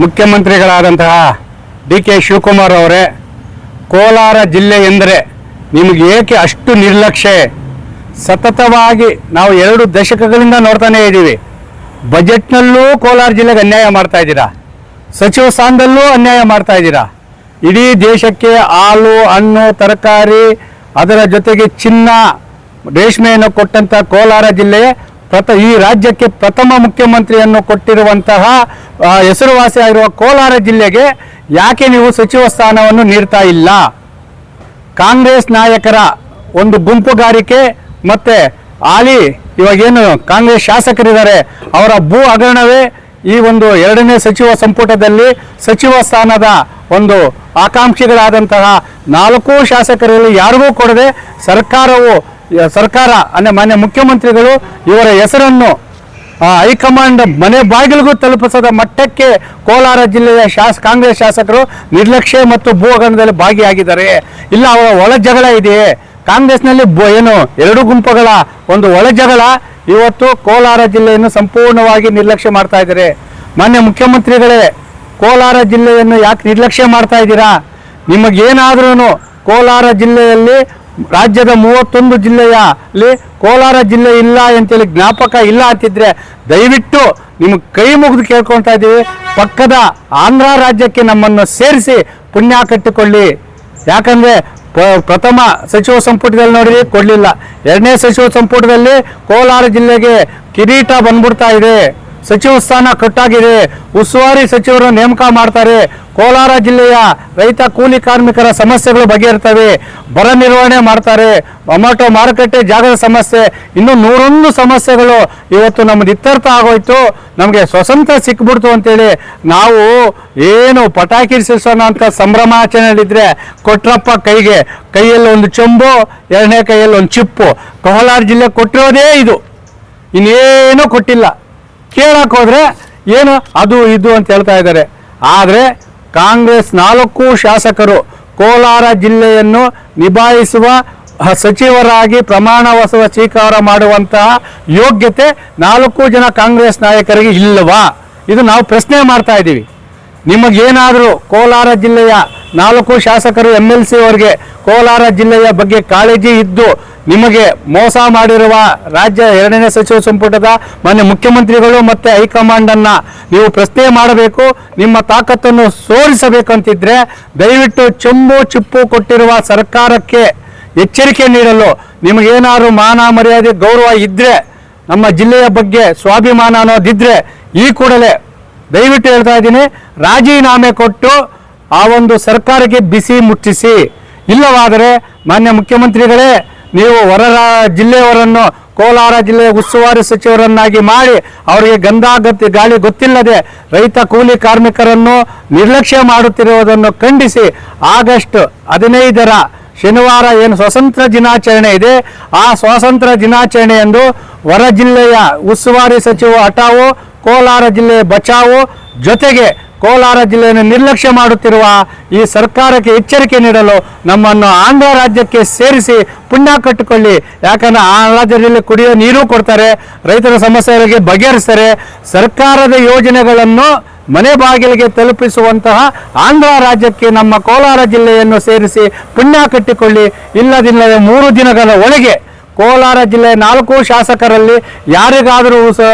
ಮುಖ್ಯಮಂತ್ರಿಗಳಾದಂತಹ ಡಿ.ಕೆ. ಶಿವಕುಮಾರ್ ಅವರೇ, ಕೋಲಾರ ಜಿಲ್ಲೆ ಎಂದರೆ ನಿಮಗೆ ಏಕೆ ಅಷ್ಟು ನಿರ್ಲಕ್ಷ್ಯ? ಸತತವಾಗಿ ನಾವು 2 ದಶಕಗಳಿಂದ ನೋಡ್ತಾನೇ ಇದ್ದೀವಿ. ಬಜೆಟ್ನಲ್ಲೂ ಕೋಲಾರ ಜಿಲ್ಲೆಗೆ ಅನ್ಯಾಯ ಮಾಡ್ತಾ ಇದ್ದೀರಾ, ಸಚಿವ ಸ್ಥಾನದಲ್ಲೂ ಅನ್ಯಾಯ ಮಾಡ್ತಾ ಇದ್ದೀರಾ. ಇಡೀ ದೇಶಕ್ಕೆ ಹಾಲು, ಹಣ್ಣು, ತರಕಾರಿ, ಅದರ ಜೊತೆಗೆ ಚಿನ್ನ, ರೇಷ್ಮೆಯನ್ನು ಕೊಟ್ಟಂಥ ಕೋಲಾರ ಜಿಲ್ಲೆಯೇ ಈ ರಾಜ್ಯಕ್ಕೆ ಪ್ರಥಮ ಮುಖ್ಯಮಂತ್ರಿಯನ್ನು ಕೊಟ್ಟಿರುವಂತಹ ಹೆಸರುವಾಸಿಯಾಗಿರುವ ಕೋಲಾರ ಜಿಲ್ಲೆಗೆ ಯಾಕೆ ನೀವು ಸಚಿವ ಸ್ಥಾನವನ್ನು ನೀಡ್ತಾ ಇಲ್ಲ? ಕಾಂಗ್ರೆಸ್ ನಾಯಕರ ಒಂದು ಗುಂಪುಗಾರಿಕೆ ಮತ್ತು ಇವಾಗೇನು ಕಾಂಗ್ರೆಸ್ ಶಾಸಕರಿದ್ದಾರೆ ಅವರ ಭೂ ಹಗರಣವೇ ಈ ಒಂದು 2ನೇ ಸಚಿವ ಸಂಪುಟದಲ್ಲಿ ಸಚಿವ ಸ್ಥಾನದ ಒಂದು ಆಕಾಂಕ್ಷಿಗಳಾದಂತಹ 4 ಶಾಸಕರಲ್ಲಿ ಯಾರಿಗೂ ಕೊಡದೆ ಸರ್ಕಾರ ಅಂದರೆ ಮಾನ್ಯ ಮುಖ್ಯಮಂತ್ರಿಗಳು ಇವರ ಹೆಸರನ್ನು ಹೈಕಮಾಂಡ್ ಮನೆ ಬಾಗಿಲಿಗೂ ತಲುಪಿಸದ ಮಟ್ಟಕ್ಕೆ ಕೋಲಾರ ಜಿಲ್ಲೆಯ ಕಾಂಗ್ರೆಸ್ ಶಾಸಕರು ನಿರ್ಲಕ್ಷ್ಯ ಮತ್ತು ಭೂ ಹಗರಣದಲ್ಲಿ ಭಾಗಿಯಾಗಿದ್ದಾರೆ. ಇಲ್ಲ, ಅವರ ಒಳ ಜಗಳ ಇದೆಯೇ? ಕಾಂಗ್ರೆಸ್ನಲ್ಲಿ ಏನು 2 ಗುಂಪುಗಳ ಒಂದು ಒಳ ಜಗಳ ಇವತ್ತು ಕೋಲಾರ ಜಿಲ್ಲೆಯನ್ನು ಸಂಪೂರ್ಣವಾಗಿ ನಿರ್ಲಕ್ಷ್ಯ ಮಾಡ್ತಾ ಇದ್ದಾರೆ. ಮಾನ್ಯ ಮುಖ್ಯಮಂತ್ರಿಗಳೇ, ಕೋಲಾರ ಜಿಲ್ಲೆಯನ್ನು ಯಾಕೆ ನಿರ್ಲಕ್ಷ್ಯ ಮಾಡ್ತಾ ಇದ್ದೀರಾ? ನಿಮಗೇನಾದ್ರೂ ಕೋಲಾರ ಜಿಲ್ಲೆಯಲ್ಲಿ ರಾಜ್ಯದ 31 ಜಿಲ್ಲೆಯಲ್ಲಿ ಕೋಲಾರ ಜಿಲ್ಲೆ ಇಲ್ಲ ಅಂತೇಳಿ ಜ್ಞಾಪಕ ಇಲ್ಲ ಅಂತಿದ್ರೆ ದಯವಿಟ್ಟು ನಿಮಗೆ ಕೈ ಮುಗಿದು ಕೇಳ್ಕೊಳ್ತಾ ಇದ್ದೀವಿ, ಪಕ್ಕದ ಆಂಧ್ರ ರಾಜ್ಯಕ್ಕೆ ನಮ್ಮನ್ನು ಸೇರಿಸಿ ಪುಣ್ಯ ಕಟ್ಟಿಕೊಳ್ಳಿ. ಯಾಕಂದರೆ ಪ್ರಥಮ ಸಚಿವ ಸಂಪುಟದಲ್ಲಿ ನೋಡಿದ್ರೆ ಕೊಡಲಿಲ್ಲ, 2ನೇ ಸಚಿವ ಸಂಪುಟದಲ್ಲಿ ಕೋಲಾರ ಜಿಲ್ಲೆಗೆ ಕಿರೀಟ ಬಂದ್ಬಿಡ್ತಾ ಇದೆ, ಸಚಿವ ಸ್ಥಾನ ಕಟ್ಟಾಗಿದೆ, ಉಸ್ತುವಾರಿ ಸಚಿವರು ನೇಮಕ ಮಾಡ್ತಾರೆ, ಕೋಲಾರ ಜಿಲ್ಲೆಯ ರೈತ ಕೂಲಿ ಕಾರ್ಮಿಕರ ಸಮಸ್ಯೆಗಳು ಬಗೆಹರ್ತವೆ, ಬರ ನಿರ್ವಹಣೆ ಮಾಡ್ತಾರೆ, ಟೊಮಾಟೊ ಮಾರುಕಟ್ಟೆ ಜಾಗದ ಸಮಸ್ಯೆ, ಇನ್ನೂ 101 ಸಮಸ್ಯೆಗಳು ಇವತ್ತು ನಮ್ಮದು ಇತ್ಯರ್ಥ ಆಗೋಯ್ತು, ನಮಗೆ ಸ್ವತಂತ್ರ ಸಿಕ್ಬಿಡ್ತು ಅಂತೇಳಿ ನಾವು ಏನು ಪಟಾಕಿ ಸಿಡಿಸೋಣ ಅಂತ ಸಂಭ್ರಮಾಚರಣೆಯಲ್ಲಿದ್ದರೆ ಕೊಟ್ರಪ್ಪ ಕೈಯಲ್ಲಿ ಒಂದು ಚೊಂಬು, 2ನೇ ಕೈಯಲ್ಲಿ ಒಂದು ಚಿಪ್ಪು. ಕೋಲಾರ ಜಿಲ್ಲೆ ಕೊಟ್ಟಿರೋದೇ ಇದು, ಇನ್ನೇನೂ ಕೊಟ್ಟಿಲ್ಲ. ಕೇಳಕ್ಕೆ ಹೋದರೆ ಏನು ಅದು ಇದು ಅಂತ ಹೇಳ್ತಾ ಇದ್ದಾರೆ. ಆದರೆ ಕಾಂಗ್ರೆಸ್ 4 ಶಾಸಕರು ಕೋಲಾರ ಜಿಲ್ಲೆಯನ್ನು ನಿಭಾಯಿಸುವ ಸಚಿವರಾಗಿ ಪ್ರಮಾಣ ವಚನ ಸ್ವೀಕಾರ ಮಾಡುವಂತಹ ಯೋಗ್ಯತೆ 4 ಜನ ಕಾಂಗ್ರೆಸ್ ನಾಯಕರಿಗೆ ಇಲ್ಲವಾ? ಇದು ನಾವು ಪ್ರಶ್ನೆ ಮಾಡ್ತಾ ಇದ್ದೀವಿ. ನಿಮಗೇನಾದರೂ ಕೋಲಾರ ಜಿಲ್ಲೆಯ 4 ಶಾಸಕರು MLC ಅವರಿಗೆ ಕೋಲಾರ ಜಿಲ್ಲೆಯ ಬಗ್ಗೆ ಕಾಳಜಿ ಇದ್ದು ನಿಮಗೆ ಮೋಸ ಮಾಡಿರುವ ರಾಜ್ಯ 2ನೇ ಸಚಿವ ಸಂಪುಟದ ಮಾನ್ಯ ಮುಖ್ಯಮಂತ್ರಿಗಳು ಮತ್ತು ಹೈಕಮಾಂಡನ್ನು ನೀವು ಪ್ರಶ್ನೆ ಮಾಡಬೇಕು, ನಿಮ್ಮ ತಾಕತ್ತನ್ನು ಸೋರಿಸಬೇಕಂತಿದ್ರೆ ದಯವಿಟ್ಟು ಚೊಂಬು ಚಿಪ್ಪು ಕೊಟ್ಟಿರುವ ಸರ್ಕಾರಕ್ಕೆ ಎಚ್ಚರಿಕೆ ನೀಡಲು ನಿಮಗೇನಾದ್ರು ಮಾನ ಮರ್ಯಾದೆ ಗೌರವ ಇದ್ದರೆ, ನಮ್ಮ ಜಿಲ್ಲೆಯ ಬಗ್ಗೆ ಸ್ವಾಭಿಮಾನ ಅನ್ನೋದಿದ್ದರೆ ಈ ಕೂಡಲೇ ದಯವಿಟ್ಟು ಹೇಳ್ತಾ ಇದ್ದೀನಿ, ರಾಜೀನಾಮೆ ಕೊಟ್ಟು ಆ ಒಂದು ಸರ್ಕಾರಕ್ಕೆ ಬಿಸಿ ಮುಟ್ಟಿಸಿ. ಇಲ್ಲವಾದರೆ ಮಾನ್ಯ ಮುಖ್ಯಮಂತ್ರಿಗಳೇ, ನೀವು ಜಿಲ್ಲೆಯವರನ್ನು ಕೋಲಾರ ಜಿಲ್ಲೆಯ ಉಸ್ತುವಾರಿ ಸಚಿವರನ್ನಾಗಿ ಮಾಡಿ ಅವರಿಗೆ ಗಾಳಿ ಗೊತ್ತಿಲ್ಲದೆ ರೈತ ಕೂಲಿ ಕಾರ್ಮಿಕರನ್ನು ನಿರ್ಲಕ್ಷ್ಯ ಮಾಡುತ್ತಿರುವುದನ್ನು ಖಂಡಿಸಿ ಆಗಸ್ಟ್ 15ರ ಶನಿವಾರ ಏನು ಸ್ವಾತಂತ್ರ್ಯ ದಿನಾಚರಣೆ ಇದೆ, ಆ ಸ್ವಾತಂತ್ರ್ಯ ದಿನಾಚರಣೆಯಂದು ಹೊರ ಜಿಲ್ಲೆಯ ಉಸ್ತುವಾರಿ ಸಚಿವ ಹಟಾವು, ಕೋಲಾರ ಜಿಲ್ಲೆ ಬಚಾವು, ಜೊತೆಗೆ ಕೋಲಾರ ಜಿಲ್ಲೆಯನ್ನು ನಿರ್ಲಕ್ಷ್ಯ ಮಾಡುತ್ತಿರುವ ಈ ಸರ್ಕಾರಕ್ಕೆ ಎಚ್ಚರಿಕೆ ನೀಡಲು ನಮ್ಮನ್ನು ಆಂಧ್ರ ರಾಜ್ಯಕ್ಕೆ ಸೇರಿಸಿ ಪುಣ್ಯ ಕಟ್ಟಿಕೊಳ್ಳಿ. ಯಾಕಂದರೆ ಆ ರಾಜ್ಯದಲ್ಲಿ ಕುಡಿಯೋ ನೀರು ಕೊಡ್ತಾರೆ, ರೈತರ ಸಮಸ್ಯೆಗಳಿಗೆ ಬಗೆಹರಿಸ್ತಾರೆ, ಸರ್ಕಾರದ ಯೋಜನೆಗಳನ್ನು ಮನೆ ಬಾಗಿಲಿಗೆ ತಲುಪಿಸುವಂತಹ ಆಂಧ್ರ ರಾಜ್ಯಕ್ಕೆ ನಮ್ಮ ಕೋಲಾರ ಜಿಲ್ಲೆಯನ್ನು ಸೇರಿಸಿ ಪುಣ್ಯ ಕಟ್ಟಿಕೊಳ್ಳಿ. ಇಲ್ಲದಿಲ್ಲದೆ 3 ದಿನಗಳ ಒಳಗೆ ಕೋಲಾರ ಜಿಲ್ಲೆಯ 4 ಶಾಸಕರಲ್ಲಿ ಯಾರಿಗಾದರೂ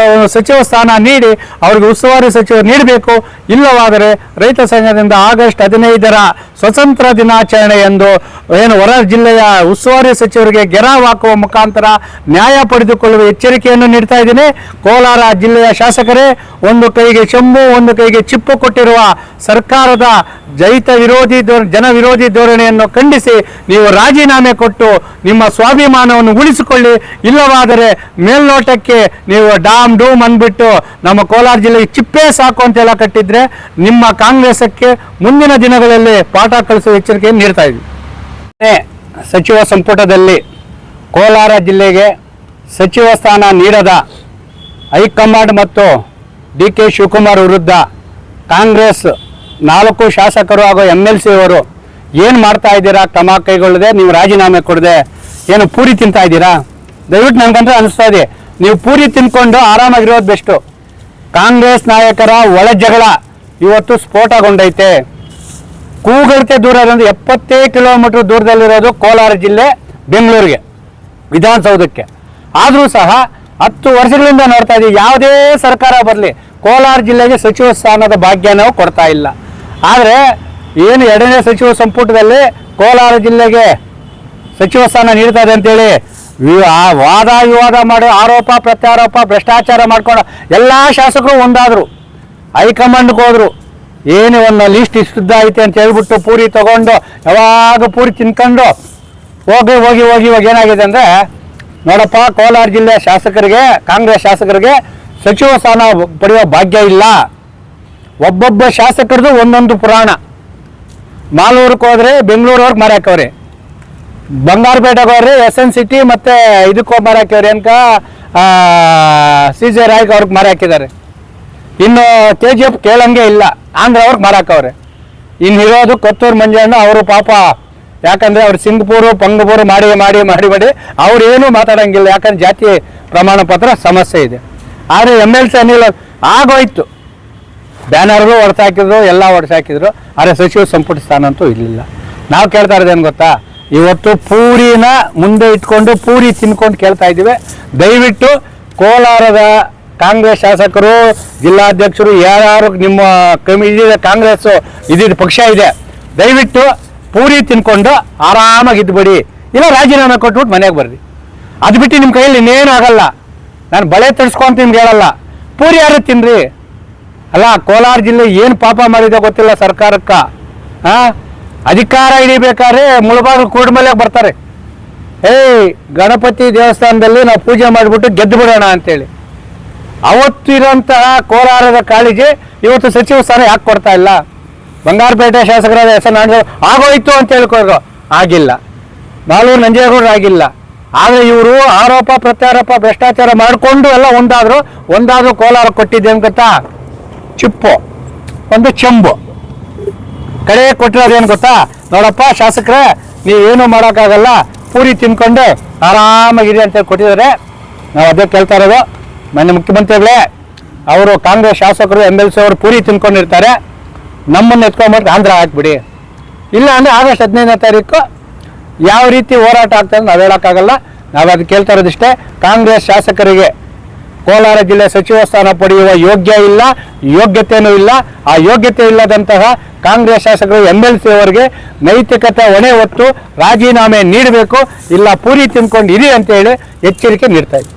ಸಚಿವ ಸ್ಥಾನ ನೀಡಿ ಅವರಿಗೆ ಉಸ್ತುವಾರಿ ಸಚಿವರು ನೀಡಬೇಕು. ಇಲ್ಲವಾದರೆ ರೈತ ಸಂಘದಿಂದ ಆಗಸ್ಟ್ 15ರ ಸ್ವತಂತ್ರ ದಿನಾಚರಣೆಯಂದು ಏನು ಹೊರ ಜಿಲ್ಲೆಯ ಉಸ್ತುವಾರಿ ಸಚಿವರಿಗೆ ಗೆರಾವ್ ಹಾಕುವ ಮುಖಾಂತರ ನ್ಯಾಯ ಪಡೆದುಕೊಳ್ಳುವ ಎಚ್ಚರಿಕೆಯನ್ನು ನೀಡ್ತಾ ಇದ್ದೀನಿ. ಕೋಲಾರ ಜಿಲ್ಲೆಯ ಶಾಸಕರೇ, ಒಂದು ಕೈಗೆ ಚೆಂಬು ಒಂದು ಕೈಗೆ ಚಿಪ್ಪು ಕೊಟ್ಟಿರುವ ಸರ್ಕಾರದ ಜನ ವಿರೋಧಿ ಧೋರಣೆಯನ್ನು ಖಂಡಿಸಿ ನೀವು ರಾಜೀನಾಮೆ ಕೊಟ್ಟು ನಿಮ್ಮ ಸ್ವಾಭಿಮಾನವನ್ನು ಉಳಿಸಿಕೊಳ್ಳಿ. ಇಲ್ಲವಾದರೆ ಮೇಲ್ನೋಟಕ್ಕೆ ನೀವು ಡೂಮ್ ಅಂದ್ಬಿಟ್ಟು ನಮ್ಮ ಕೋಲಾರ ಜಿಲ್ಲೆಗೆ ಚಿಪ್ಪೇ ಸಾಕು ಅಂತೆಲ್ಲ ಕಟ್ಟಿದ್ರೆ ನಿಮ್ಮ ಕಾಂಗ್ರೆಸ್ಗೆ ಮುಂದಿನ ದಿನಗಳಲ್ಲಿ ಪಾಠ ಕಲಿಸುವ ಎಚ್ಚರಿಕೆಯನ್ನು ನೀಡ್ತಾ ಇದ್ವಿ. ಸಚಿವ ಸಂಪುಟದಲ್ಲಿ ಕೋಲಾರ ಜಿಲ್ಲೆಗೆ ಸಚಿವ ಸ್ಥಾನ ನೀಡದ ಹೈಕಮಾಂಡ್ ಮತ್ತು ಡಿ.ಕೆ. ಶಿವಕುಮಾರ್ ವಿರುದ್ಧ ಕಾಂಗ್ರೆಸ್ 4 ಶಾಸಕರು ಹಾಗೂ MLC ಅವರು ಏನು ಮಾಡ್ತಾ ಇದ್ದೀರಾ? ಕ್ರಮ ಕೈಗೊಳ್ಳದೆ ನೀವು ರಾಜೀನಾಮೆ ಕೊಡದೆ ಏನು ಪೂರಿ ತಿಂತಾ ಇದ್ದೀರಾ? ದಯವಿಟ್ಟು ನನಗಂದ್ರೆ ಅನಿಸ್ತಾ ಇದೆ, ನೀವು ಪೂರಿ ತಿನ್ಕೊಂಡು ಆರಾಮಾಗಿರೋದು ಬೆಸ್ಟು. ಕಾಂಗ್ರೆಸ್ ನಾಯಕರ ಒಳ ಜಗಳ ಇವತ್ತು ಸ್ಫೋಟಗೊಂಡೈತೆ. ಕೂಗಳತೆ ದೂರ ಇರೋದು 70 ಕಿಲೋಮೀಟರ್ ದೂರದಲ್ಲಿರೋದು ಕೋಲಾರ ಜಿಲ್ಲೆ ಬೆಂಗಳೂರಿಗೆ ವಿಧಾನಸೌಧಕ್ಕೆ. ಆದರೂ ಸಹ 10 ವರ್ಷಗಳಿಂದ ನೋಡ್ತಾ ಇದ್ದೀವಿ, ಯಾವುದೇ ಸರ್ಕಾರ ಬರಲಿ ಕೋಲಾರ ಜಿಲ್ಲೆಗೆ ಸಚಿವ ಸ್ಥಾನದ ಭಾಗ್ಯ ನಾವು ಕೊಡ್ತಾ ಇಲ್ಲ. ಆದರೆ ಏನು 2ನೇ ಸಚಿವ ಸಂಪುಟದಲ್ಲಿ ಕೋಲಾರ ಜಿಲ್ಲೆಗೆ ಸಚಿವ ಸ್ಥಾನ ನೀಡ್ತಾರೆ ಅಂತೇಳಿ ವಾದ ವಿವಾದ ಮಾಡೋ, ಆರೋಪ ಪ್ರತ್ಯಾರೋಪ ಭ್ರಷ್ಟಾಚಾರ ಮಾಡ್ಕೊಂಡು ಎಲ್ಲ ಶಾಸಕರು ಒಂದಾದರು, ಹೈಕಮಾಂಡ್ಗೆ ಹೋದರು. ಏನು ಒಂದು ಲಿಸ್ಟ್ ಇಷ್ಟುದ್ದ ಐತೆ ಅಂತ ಹೇಳ್ಬಿಟ್ಟು ಪೂರಿ ತಗೊಂಡು ಯಾವಾಗ ಪೂರಿ ತಿನ್ಕೊಂಡು ಹೋಗಿ ಹೋಗಿ ಹೋಗಿ ಇವಾಗ ಏನಾಗಿದೆ ಅಂದರೆ, ನೋಡಪ್ಪ ಕೋಲಾರ ಜಿಲ್ಲೆ ಶಾಸಕರಿಗೆ, ಕಾಂಗ್ರೆಸ್ ಶಾಸಕರಿಗೆ ಸಚಿವ ಸ್ಥಾನ ಪಡೆಯುವ ಭಾಗ್ಯ ಇಲ್ಲ. ಒಬ್ಬೊಬ್ಬ ಶಾಸಕರದು ಒಂದೊಂದು ಪುರಾಣ. ಮಾಲೂರಿಗೆ ಹೋದ್ರೆ ಬೆಂಗಳೂರವ್ರಿಗೆ ಮಾರಾಕವ್ರೆ, ಬಂಗಾರಪೇಟೆಗೆ ಹೋದ್ರೆ SN ಸಿಟಿ ಮತ್ತು ಇದಕ್ಕೆ ಮಾರಾಕವ್ರೆ ಅನ್ಕ CJ ರಾಯ್ಗೆ ಅವ್ರಿಗೆ ಮಾರಾಕಿದ್ದಾರೆ. ಇನ್ನು KGF ಕೇಳಂಗೆ ಇಲ್ಲ, ಆಂಧ್ರ ಅವ್ರಿಗೆ ಮಾರಾಕವ್ರೆ. ಇನ್ನು ಇರೋದು ಕೊತ್ತೂರು ಮಂಜಣ್ಣ ಅವರು ಪಾಪ, ಯಾಕಂದರೆ ಅವ್ರು ಸಿಂಗಪೂರು ಪಂಗಪೂರು ಮಾಡಿ ಮಾಡಿ ಮಾಡಿ ಮಾಡಿ ಅವ್ರು ಏನೂ ಮಾತಾಡೋಂಗಿಲ್ಲ, ಯಾಕಂದ್ರೆ ಜಾತಿ ಪ್ರಮಾಣ ಪತ್ರ ಸಮಸ್ಯೆ ಇದೆ. ಆದರೆ MLC ಅನಿಲ್ ಆಗೋಯ್ತು, ಬ್ಯಾನರ್ಗಳು ಹೊಡೆಸಾಕಿದ್ರು, ಎಲ್ಲ ಹೊಡೆಸಾಕಿದ್ರು, ಆದರೆ ಸಚಿವ ಸಂಪುಟ ಸ್ಥಾನ ಅಂತೂ ಇರಲಿಲ್ಲ. ನಾವು ಕೇಳ್ತಾ ಇರೋದೇನು ಗೊತ್ತಾ, ಇವತ್ತು ಪೂರಿನ ಮುಂದೆ ಇಟ್ಕೊಂಡು ಪೂರಿ ತಿನ್ಕೊಂಡು ಕೇಳ್ತಾ ಇದ್ದೀವಿ, ದಯವಿಟ್ಟು ಕೋಲಾರದ ಕಾಂಗ್ರೆಸ್ ಶಾಸಕರು, ಜಿಲ್ಲಾಧ್ಯಕ್ಷರು, ಯಾರು ನಿಮ್ಮ ಕಮಿಟಿ ಕಾಂಗ್ರೆಸ್ ಇದ್ದಿದ್ದು ಪಕ್ಷ ಇದೆ, ದಯವಿಟ್ಟು ಪೂರಿ ತಿನ್ಕೊಂಡು ಆರಾಮಾಗಿ ಇದ್ಬಿಡಿ, ಇಲ್ಲ ರಾಜೀನಾಮೆ ಕೊಟ್ಬಿಟ್ಟು ಮನೆಗೆ ಬರ್ರಿ. ಅದು ಬಿಟ್ಟು ನಿಮ್ಮ ಕೈಯಲ್ಲಿ ಇನ್ನೇನು ಆಗಲ್ಲ. ನಾನು ಬಳೆ ತರಿಸ್ಕೊಂತ ನಿಮ್ಗೆ ಹೇಳಲ್ಲ, ಪೂರಿ ಯಾರು ತಿನ್ರಿ. ಅಲ್ಲ, ಕೋಲಾರ ಜಿಲ್ಲೆ ಏನು ಪಾಪ ಮಾಡಿದೆ ಗೊತ್ತಿಲ್ಲ ಸರ್ಕಾರಕ್ಕೆ. ಅಧಿಕಾರ ಹಿಡಿಬೇಕಾದ್ರೆ ಮುಳಬಾಗಿಲು ಕೂಡ್ಮೇಲೆ ಬರ್ತಾರೆ, ಗಣಪತಿ ದೇವಸ್ಥಾನದಲ್ಲಿ ನಾವು ಪೂಜೆ ಮಾಡಿಬಿಟ್ಟು ಗೆದ್ದು ಬಿಡೋಣ ಅಂತೇಳಿ. ಅವತ್ತಿರೋಂತಹ ಕೋಲಾರದ ಕಾಳಿಗೆ ಇವತ್ತು ಸಚಿವ ಸ್ಥಾನ ಯಾಕೆ ಕೊಡ್ತಾ ಇಲ್ಲ? ಬಂಗಾರಪೇಟೆ ಶಾಸಕರಾದ SN ನಾಡಗೌಡ ಆಗೋಯ್ತು ಅಂತ ಹೇಳ್ಕೊಳ್ರು, ಆಗಿಲ್ಲ. ಮಾಲೂರು ನಂಜೇಗೌಡರು ಆಗಿಲ್ಲ. ಆದರೆ ಇವರು ಆರೋಪ ಪ್ರತ್ಯಾರೋಪ ಭ್ರಷ್ಟಾಚಾರ ಮಾಡಿಕೊಂಡು ಎಲ್ಲ ಒಂದಾದರೂ ಕೋಲಾರ ಕೊಟ್ಟಿದ್ದೆ ಗೊತ್ತಾ, ಚಿಪ್ಪು ಒಂದು ಚೆಂಬು ಕಡೆ ಕೊಟ್ಟಿರೋದೇನು ಗೊತ್ತಾ, ನೋಡಪ್ಪ ಶಾಸಕರೇ ನೀವೇನು ಮಾಡೋಕ್ಕಾಗಲ್ಲ, ಪೂರಿ ತಿನ್ಕೊಂಡು ಆರಾಮಾಗಿದೆ ಅಂತೇಳಿ ಕೊಟ್ಟಿದ್ದಾರೆ. ನಾವು ಅದೇ ಕೇಳ್ತಾ ಇರೋದು, ಮಾನ್ಯ ಮುಖ್ಯಮಂತ್ರಿಗಳೇ, ಅವರು ಕಾಂಗ್ರೆಸ್ ಶಾಸಕರು MLC ಅವರು ಪೂರಿ ತಿನ್ಕೊಂಡಿರ್ತಾರೆ, ನಮ್ಮನ್ನು ಎತ್ಕೊಂಡ್ಬಿಟ್ಟು ಆಂಧ್ರ ಹಾಕ್ಬಿಡಿ. ಇಲ್ಲ ಅಂದರೆ ಆಗಸ್ಟ್ 15ನೇ ತಾರೀಕು ಯಾವ ರೀತಿ ಹೋರಾಟ ಆಗ್ತದೆ ನಾವು ಹೇಳೋಕ್ಕಾಗಲ್ಲ. ನಾವು ಅದು ಕೇಳ್ತಾ ಇರೋದಿಷ್ಟೇ, ಕಾಂಗ್ರೆಸ್ ಶಾಸಕರಿಗೆ ಕೋಲಾರ ಜಿಲ್ಲೆ ಸಚಿವ ಸ್ಥಾನ ಪಡೆಯುವ ಯೋಗ್ಯತೆಯೂ ಇಲ್ಲ. ಆ ಯೋಗ್ಯತೆ ಇಲ್ಲದಂತಹ ಕಾಂಗ್ರೆಸ್ ಶಾಸಕರು MLC ಅವರಿಗೆ ನೈತಿಕತೆ ಹೊಣೆ ಹೊತ್ತು ರಾಜೀನಾಮೆ ನೀಡಬೇಕು, ಇಲ್ಲ ಪೂರಿ ತಿನ್ಕೊಂಡು ಇರಿ ಅಂತೇಳಿ ಎಚ್ಚರಿಕೆ ನೀಡ್ತಾ ಇದ್ದೀವಿ.